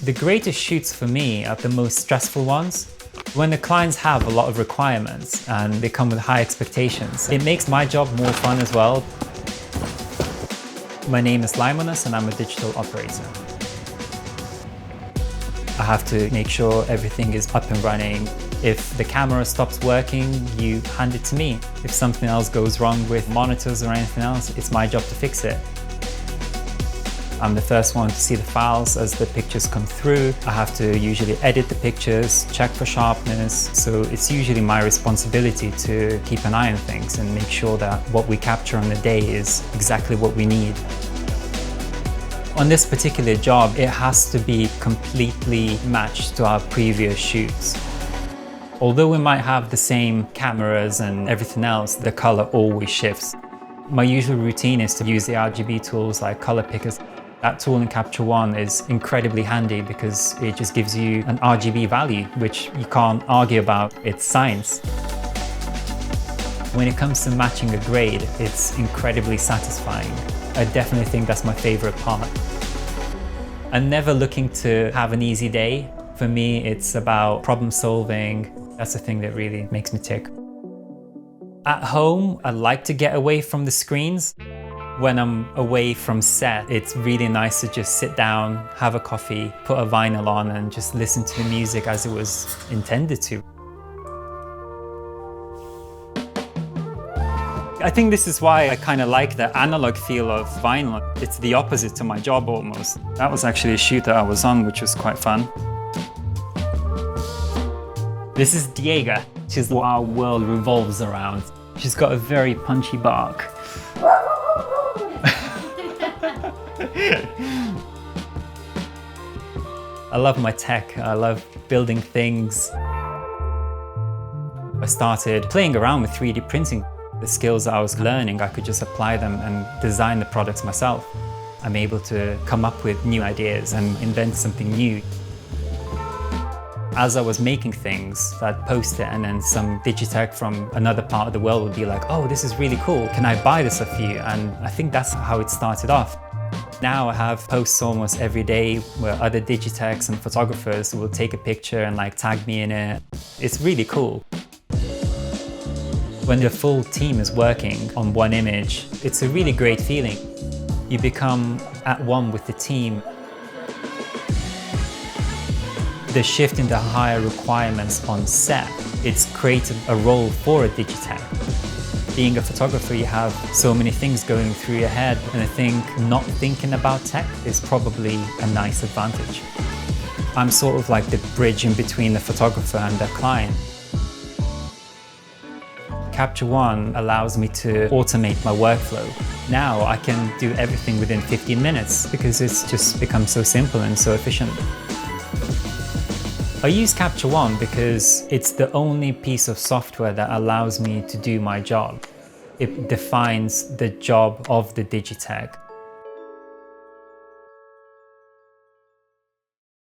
The greatest shoots for me are the most stressful ones. When the clients have a lot of requirements and they come with high expectations, it makes my job more fun as well. My name is Laimonas and I'm a digital operator. I have to make sure everything is up and running. If the camera stops working, you hand it to me. If something else goes wrong with monitors or anything else, it's my job to fix it. I'm the first one to see the files as the pictures come through. I have to usually edit the pictures, check for sharpness. So it's usually my responsibility to keep an eye on things and make sure that what we capture on the day is exactly what we need. On this particular job, it has to be completely matched to our previous shoots. Although we might have the same cameras and everything else, the color always shifts. My usual routine is to use the RGB tools like color pickers. That tool in Capture One is incredibly handy because it just gives you an RGB value, which you can't argue about. It's science. When it comes to matching a grade, it's incredibly satisfying. I definitely think that's my favorite part. I'm never looking to have an easy day. For me, it's about problem solving. That's the thing that really makes me tick. At home, I like to get away from the screens. When I'm away from set, it's really nice to just sit down, have a coffee, put a vinyl on and just listen to the music as it was intended to. I think this is why I kind of like the analog feel of vinyl. It's the opposite to my job almost. That was actually a shoot that I was on, which was quite fun. This is Diega. She's what our world revolves around. She's got a very punchy bark. I love my tech. I love building things. I started playing around with 3D printing. The skills that I was learning, I could just apply them and design the products myself. I'm able to come up with new ideas and invent something new. As I was making things, I'd post it and then some Digitech from another part of the world would be like, oh, this is really cool. Can I buy this off you? And I think that's how it started off. Now I have posts almost every day where other Digitechs and photographers will take a picture and like tag me in it. It's really cool. When the full team is working on one image, it's a really great feeling. You become at one with the team. The shift into higher requirements on set, it's created a role for a Digitech. Being a photographer, you have so many things going through your head, and I think not thinking about tech is probably a nice advantage. I'm sort of like the bridge in between the photographer and the client. Capture One allows me to automate my workflow. Now I can do everything within 15 minutes because it's just become so simple and so efficient. I use Capture One because it's the only piece of software that allows me to do my job. It defines the job of the Digitech.